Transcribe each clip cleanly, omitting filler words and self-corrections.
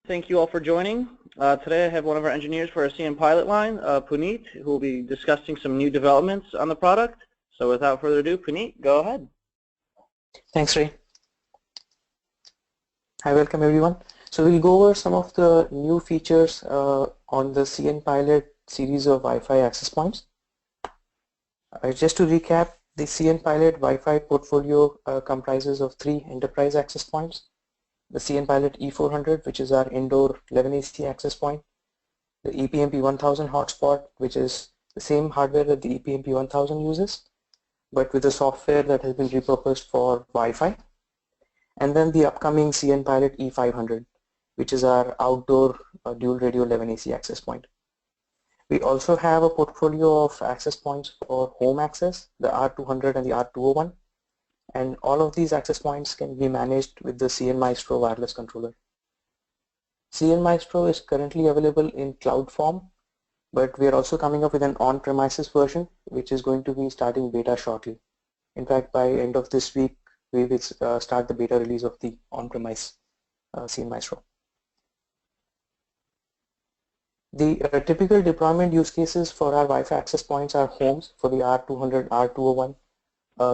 Thank you all for joining. Today I have one of our engineers for our cnPilot line, Puneet, who will be discussing some new developments on the product. So without further ado, Puneet, go ahead. Thanks, Ray. Hi, welcome everyone. So we'll go over some of the new features on the cnPilot series of Wi-Fi access points. Just to recap, the cnPilot Wi-Fi portfolio comprises of 3 enterprise access points. The cnPilot E400, which is our indoor 11AC access point, the EPMP 1000 hotspot, which is the same hardware that the EPMP 1000 uses, but with a software that has been repurposed for Wi-Fi, and then the upcoming cnPilot E500, which is our outdoor dual radio 11AC access point. We also have a portfolio of access points for home access, the R200 and the R201. And all of these access points can be managed with the cnMaestro wireless controller. cnMaestro is currently available in cloud form, but we are also coming up with an on-premises version, which is going to be starting beta shortly. In fact, by end of this week, we will start the beta release of the on-premise cnMaestro. The typical deployment use cases for our Wi-Fi access points are homes for the R200, R201,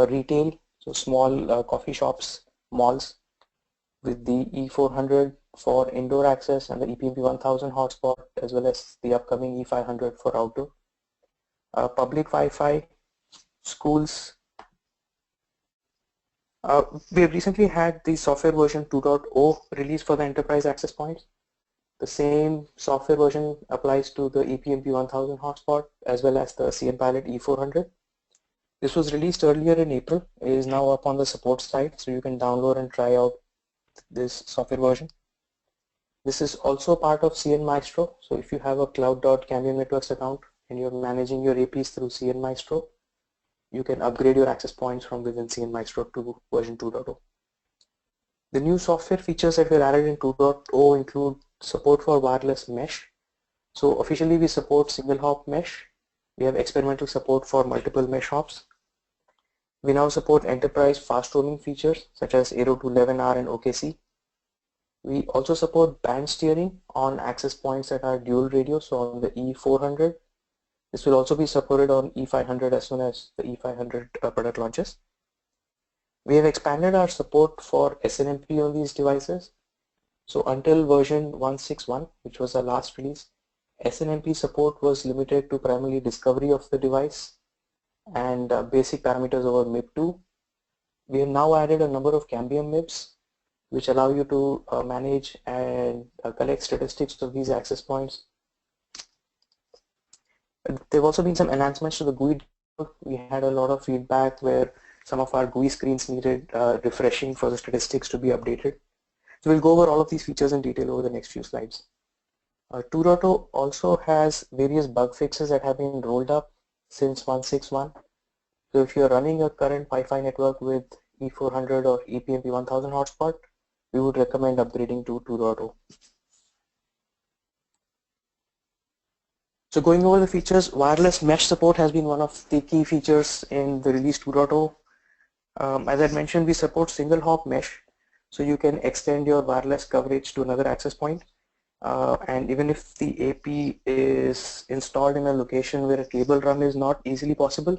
retail, so small coffee shops, malls, with the E400 for indoor access and the EPMP 1000 hotspot, as well as the upcoming E500 for outdoor. Public Wi-Fi, schools. We have recently had the software version 2.0 released for the enterprise access points. The same software version applies to the EPMP 1000 hotspot as well as the cnPilot E400. This was released earlier in April. It is now up on the support site, so you can download and try out this software version. This is also part of cnMaestro. So if you have a cloud.Cambium Networks account and you're managing your APs through cnMaestro, you can upgrade your access points from within cnMaestro to version 2.0. The new software features that were added in 2.0 include support for wireless mesh. So officially we support single hop mesh. We have experimental support for multiple mesh hops. We now support enterprise fast roaming features such as Aero to 11R and OKC. We also support band steering on access points that are dual radio, so on the E400. This will also be supported on E500 as soon as the E500 product launches. We have expanded our support for SNMP on these devices. So until version 1.6.1, which was our last release, SNMP support was limited to primarily discovery of the device and basic parameters over MIB2. We have now added a number of Cambium MIBs, which allow you to manage and collect statistics of these access points. There have also been some enhancements to the GUI. We had a lot of feedback where some of our GUI screens needed refreshing for the statistics to be updated. So we'll go over all of these features in detail over the next few slides. 2.0 also has various bug fixes that have been rolled up since 1.6.1. So if you're running a current Wi-Fi network with E400 or EPMP 1000 hotspot, we would recommend upgrading to 2.0. So going over the features, wireless mesh support has been one of the key features in the release 2.0. As I mentioned, we support single hop mesh, so you can extend your wireless coverage to another access point. And even if the AP is installed in a location where a cable run is not easily possible,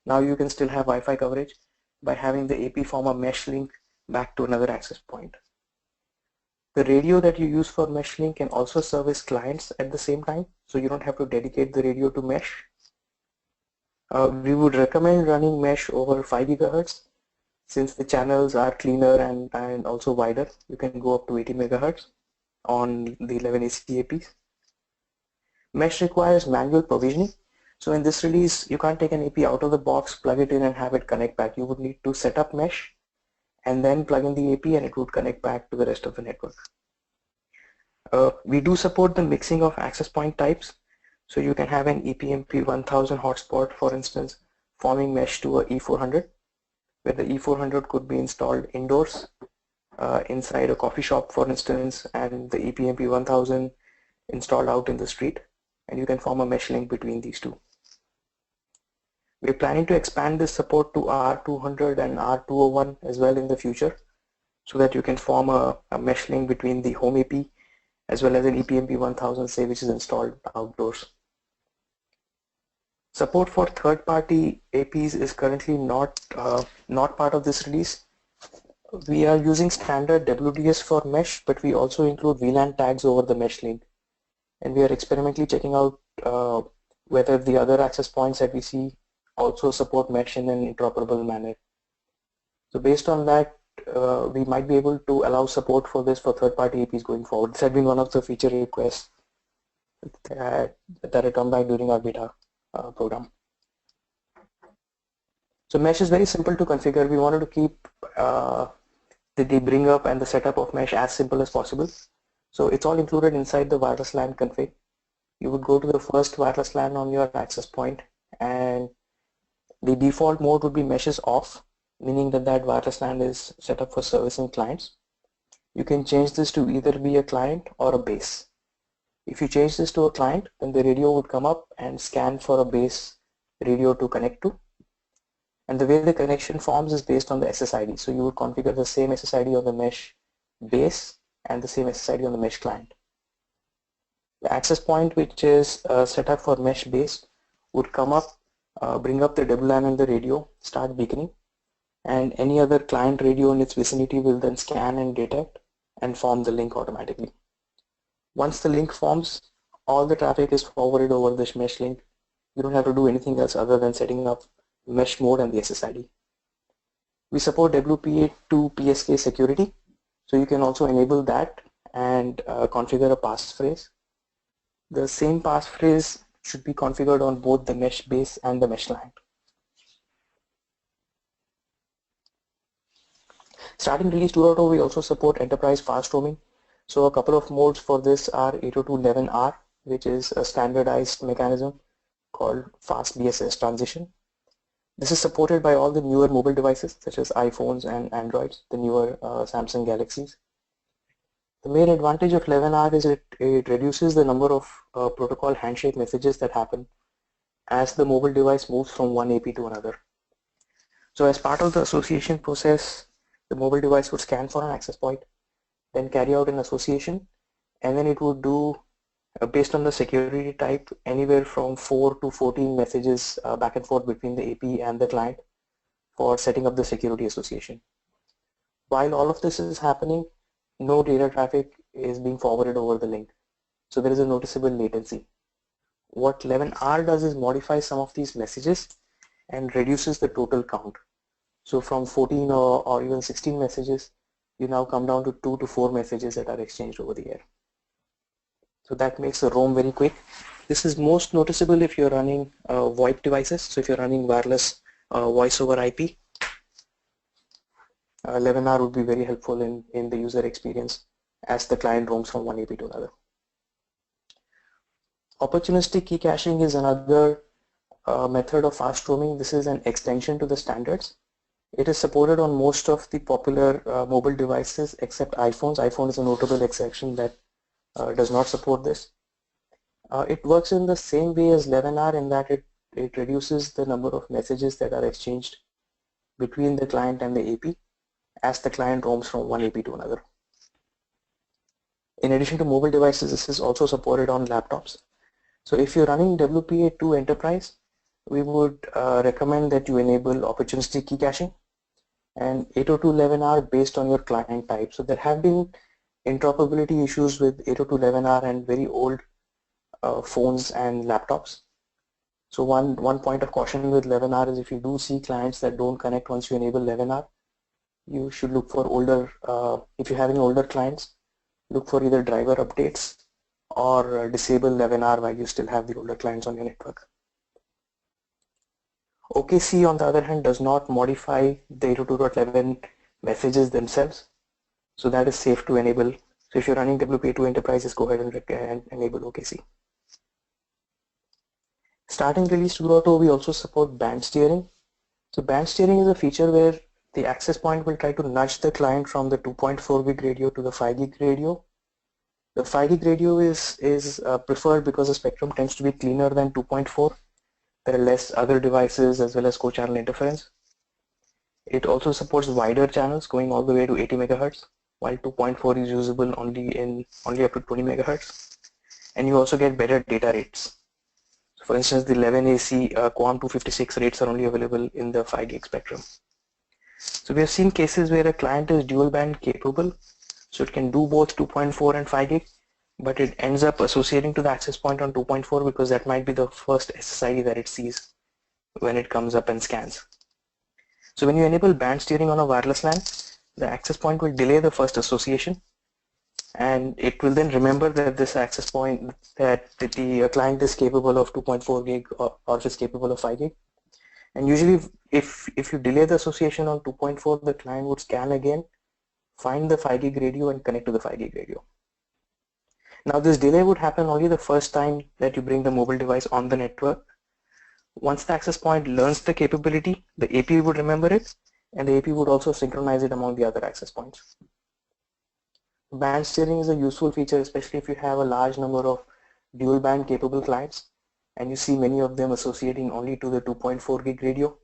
now you can still have Wi-Fi coverage by having the AP form a mesh link back to another access point. The radio that you use for mesh link can also service clients at the same time, so you don't have to dedicate the radio to mesh. We would recommend running mesh over 5 GHz since the channels are cleaner and also wider. You can go up to 80 MHz on the 11AC APs. Mesh requires manual provisioning. So in this release, you can't take an AP out of the box, plug it in and have it connect back. You would need to set up mesh and then plug in the AP and it would connect back to the rest of the network. We do support the mixing of access point types. So you can have an EPMP 1000 hotspot, for instance, forming mesh to a E400, where the E400 could be installed indoors, inside a coffee shop, for instance, and the EPMP 1000 installed out in the street, and you can form a mesh link between these two. We're planning to expand this support to R200 and R201 as well in the future, so that you can form a mesh link between the home AP as well as an EPMP 1000, say, which is installed outdoors. Support for third-party APs is currently not part of this release. We are using standard WDS for mesh, but we also include VLAN tags over the mesh link. And we are experimentally checking out whether the other access points that we see also support mesh in an interoperable manner. So based on that, we might be able to allow support for this for third-party APs going forward. This had been one of the feature requests that had come back during our beta program. So mesh is very simple to configure. We wanted to keep the bring up and the setup of mesh as simple as possible. So it's all included inside the wireless LAN config. You would go to the first wireless LAN on your access point, and the default mode would be mesh is off, meaning that wireless LAN is set up for servicing clients. You can change this to either be a client or a base. If you change this to a client, then the radio would come up and scan for a base radio to connect to. And the way the connection forms is based on the SSID. So you would configure the same SSID on the mesh base and the same SSID on the mesh client. The access point, which is set up for mesh base, would come up, bring up the WLAN and the radio, start beaconing, and any other client radio in its vicinity will then scan and detect and form the link automatically. Once the link forms, all the traffic is forwarded over this mesh link. You don't have to do anything else other than setting up mesh mode and the SSID. We support WPA2 PSK security, so you can also enable that and configure a passphrase. The same passphrase should be configured on both the mesh base and the mesh client. Starting release 2.0, we also support enterprise fast roaming. So a couple of modes for this are 802.11r, which is a standardized mechanism called fast BSS transition. This is supported by all the newer mobile devices such as iPhones and Androids, the newer Samsung Galaxies. The main advantage of 11R is it reduces the number of protocol handshake messages that happen as the mobile device moves from one AP to another. So as part of the association process, the mobile device would scan for an access point, then carry out an association, and then it would do, based on the security type, anywhere from 4 to 14 messages back and forth between the AP and the client for setting up the security association. While all of this is happening, no data traffic is being forwarded over the link. So there is a noticeable latency. What 11R does is modify some of these messages and reduces the total count. So from 14 or even 16 messages, you now come down to 2 to 4 messages that are exchanged over the air. So that makes the roam very quick. This is most noticeable if you're running VoIP devices. So if you're running wireless voice over IP, 11R would be very helpful in the user experience as the client roams from one AP to another. Opportunistic key caching is another method of fast roaming. This is an extension to the standards. It is supported on most of the popular mobile devices except iPhones. iPhone is a notable exception that does not support this. It works in the same way as 11R in that it reduces the number of messages that are exchanged between the client and the AP as the client roams from one AP to another. In addition to mobile devices, this is also supported on laptops. So if you're running WPA2 Enterprise, we would recommend that you enable opportunistic key caching and 802.11r based on your client type. So there have been interoperability issues with 802.11r and very old phones and laptops. So one point of caution with 11R is if you do see clients that don't connect once you enable 11R, you should look for older, if you have any older clients, look for either driver updates or disable 11R while you still have the older clients on your network. OKC on the other hand does not modify the 802.11 messages themselves, so that is safe to enable. So if you're running WPA2 Enterprises, go ahead and enable OKC. Starting release 2.0, we also support band steering. So band steering is a feature where the access point will try to nudge the client from the 2.4 gig radio to the 5 gig radio. The 5 gig radio is preferred because the spectrum tends to be cleaner than 2.4. There are less other devices as well as co-channel interference. It also supports wider channels going all the way to 80 megahertz. while 2.4 is usable only up to 20 megahertz. And you also get better data rates. So for instance, the 11AC QAM 256 rates are only available in the 5 gig spectrum. So we have seen cases where a client is dual band capable, so it can do both 2.4 and 5 gig, but it ends up associating to the access point on 2.4 because that might be the first SSID that it sees when it comes up and scans. So when you enable band steering on a wireless LAN, the access point will delay the first association, and it will then remember that this access point, that the client is capable of 2.4 gig or is capable of 5 gig. And usually if you delay the association on 2.4, the client would scan again, find the 5 gig radio and connect to the 5 gig radio. Now this delay would happen only the first time that you bring the mobile device on the network. Once the access point learns the capability, the AP would remember it, and the AP would also synchronize it among the other access points. Band steering is a useful feature, especially if you have a large number of dual band capable clients and you see many of them associating only to the 2.4 gig radio.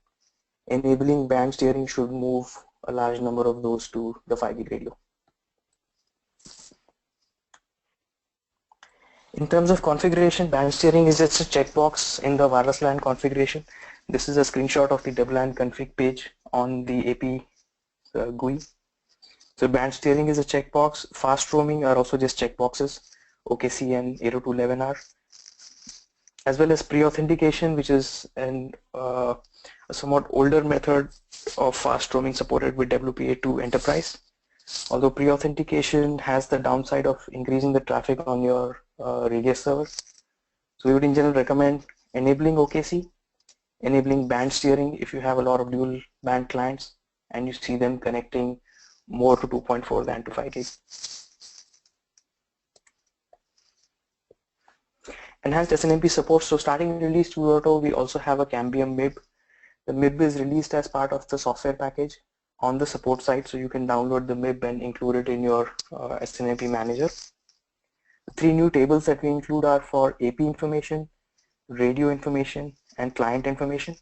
Enabling band steering should move a large number of those to the 5 gig radio. In terms of configuration, band steering is just a checkbox in the wireless LAN configuration. This is a screenshot of the WLAN config page on the AP GUI. So band steering is a checkbox. Fast roaming are also just checkboxes, OKC and 802.11r, as well as pre-authentication, which is a somewhat older method of fast roaming supported with WPA2 Enterprise. Although pre-authentication has the downside of increasing the traffic on your radius server. So we would in general recommend enabling OKC, enabling band steering if you have a lot of dual band clients and you see them connecting more to 2.4 than to 5 gig. Enhanced SNMP support. So starting release 2.0, we also have a Cambium MIB. The MIB is released as part of the software package on the support side, so you can download the MIB and include it in your SNMP manager. The 3 new tables that we include are for AP information, radio information, and client information.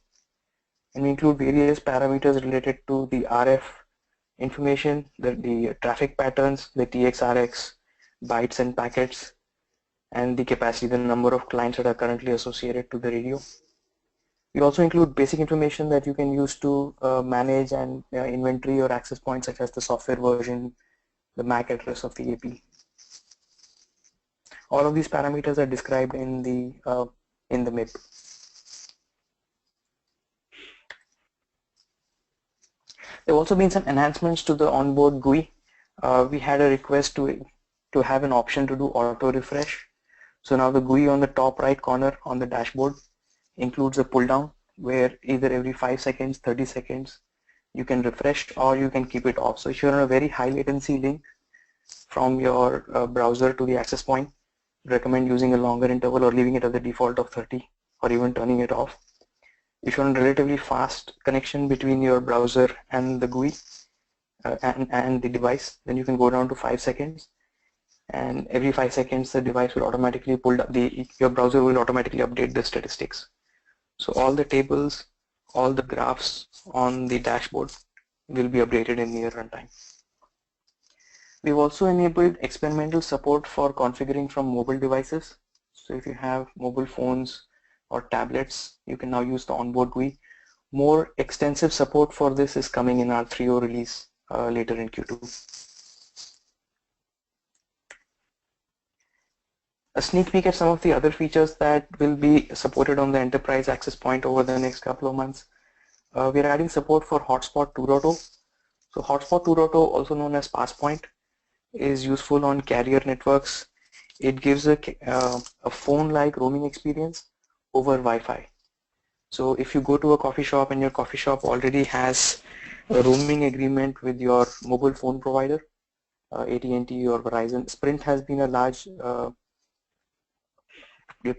And we include various parameters related to the RF information, the traffic patterns, the TXRX, bytes and packets, and the capacity, the number of clients that are currently associated to the radio. We also include basic information that you can use to manage and inventory your access points, such as the software version, the MAC address of the AP. All of these parameters are described in the MIB. There have also been some enhancements to the onboard GUI. We had a request to have an option to do auto refresh. So now the GUI on the top right corner on the dashboard includes a pull down where either every 5 seconds, 30 seconds, you can refresh or you can keep it off. So if you're on a very high latency link from your browser to the access point, recommend using a longer interval or leaving it at the default of 30 or even turning it off. If you're on a relatively fast connection between your browser and the GUI and the device, then you can go down to 5 seconds, and every 5 seconds the device will automatically your browser will automatically update the statistics. So all the tables, all the graphs on the dashboard will be updated in near runtime. We've also enabled experimental support for configuring from mobile devices. So if you have mobile phones or tablets, you can now use the onboard GUI. More extensive support for this is coming in our 3.0 release later in Q2. A sneak peek at some of the other features that will be supported on the enterprise access point over the next couple of months. We're adding support for Hotspot 2.0. So Hotspot 2.0, also known as Passpoint, is useful on carrier networks. It gives a phone-like roaming experience over Wi-Fi. So if you go to a coffee shop and your coffee shop already has a roaming agreement with your mobile phone provider, AT&T or Verizon, Sprint has been a large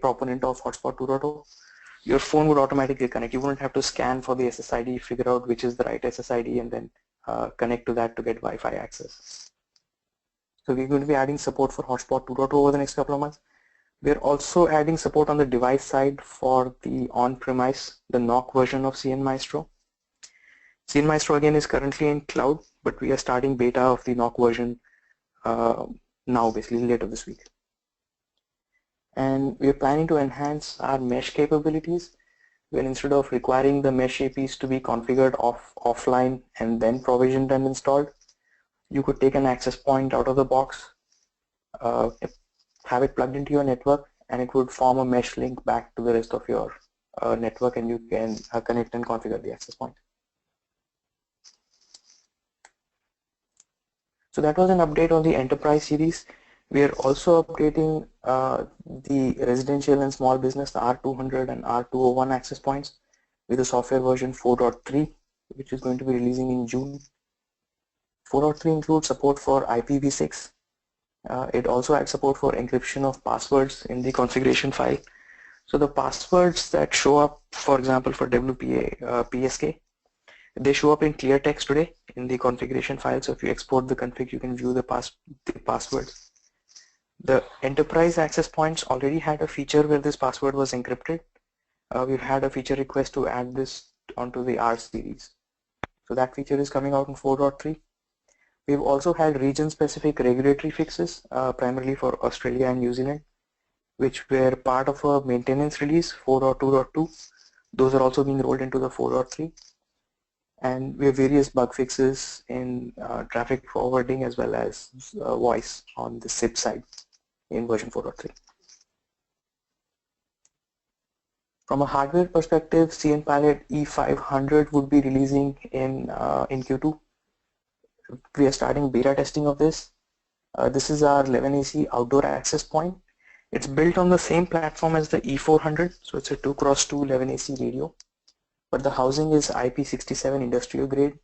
proponent of Hotspot 2.0. Your phone would automatically connect. You wouldn't have to scan for the SSID, figure out which is the right SSID, and then connect to that to get Wi-Fi access. So we're going to be adding support for Hotspot 2.0 over the next couple of months. We're also adding support on the device side for the on-premise, the NOC version of cnMaestro. cnMaestro again is currently in cloud, but we are starting beta of the NOC version now, basically later this week. And we're planning to enhance our mesh capabilities, where instead of requiring the mesh APs to be configured offline and then provisioned and installed, you could take an access point out of the box, have it plugged into your network, and it would form a mesh link back to the rest of your network, and you can connect and configure the access point. So that was an update on the enterprise series. We are also updating the residential and small business, the R200 and R201 access points with the software version 4.3, which is going to be releasing in June. 4.3 includes support for IPv6. It also adds support for encryption of passwords in the configuration file. So the passwords that show up, for example, for WPA, PSK, they show up in clear text today in the configuration file. So if you export the config, you can view the passwords. The enterprise access points already had a feature where this password was encrypted. We've had a feature request to add this onto the R series. So that feature is coming out in 4.3. We've also had region-specific regulatory fixes, primarily for Australia and New Zealand, which were part of a maintenance release 4.2.2. Those are also being rolled into the 4.3. And we have various bug fixes in traffic forwarding as well as voice on the SIP side in version 4.3. From a hardware perspective, cnPilot E500 would be releasing in Q2. We are starting beta testing of this. This is our 11AC outdoor access point. It's built on the same platform as the E400, so it's a 2x2 11AC radio. But the housing is IP67 industrial grade.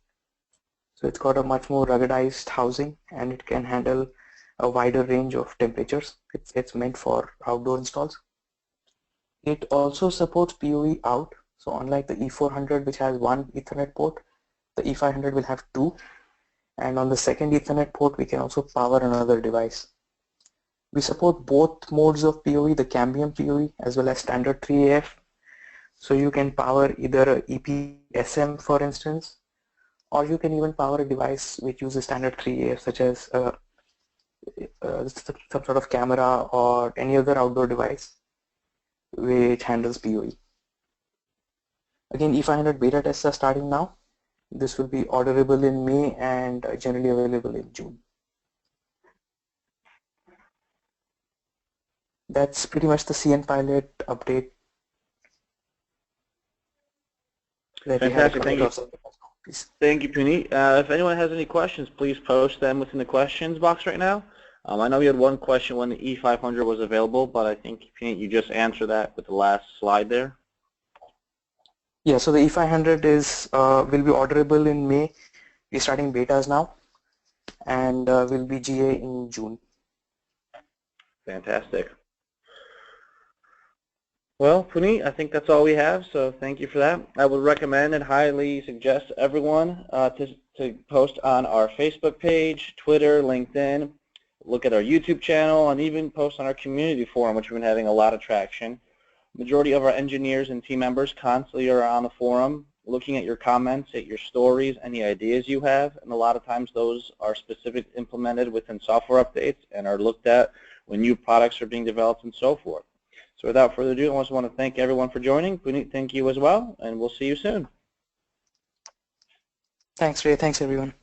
So it's got a much more ruggedized housing, and it can handle a wider range of temperatures. It's meant for outdoor installs. It also supports PoE out. So unlike the E400, which has one Ethernet port, the E500 will have two. And on the second Ethernet port, we can also power another device. We support both modes of PoE, the Cambium PoE as well as standard 3AF. So you can power either a EPSM, for instance, or you can even power a device which uses standard 3AF, such as some sort of camera or any other outdoor device which handles PoE. Again, E500 beta tests are starting now. This will be orderable in May and generally available in June. That's pretty much the cnPilot update. Fantastic, thank you. Thank you, Puneet. If anyone has any questions, please post them within the questions box right now. I know we had one question when the E500 was available, but I think, Puneet, you just answered that with the last slide there. Yeah, so the E500 is will be orderable in May. We're starting betas now, and will be GA in June. Fantastic. Well, Puneet, I think that's all we have, so thank you for that. I would recommend and highly suggest everyone to post on our Facebook page, Twitter, LinkedIn, look at our YouTube channel, and even post on our community forum, which we've been having a lot of traction. Majority of our engineers and team members constantly are on the forum looking at your comments, at your stories, any ideas you have, and a lot of times those are specifically implemented within software updates and are looked at when new products are being developed and so forth. So without further ado, I just want to thank everyone for joining. Puneet, thank you as well, and we'll see you soon. Thanks, Ray. Thanks, everyone.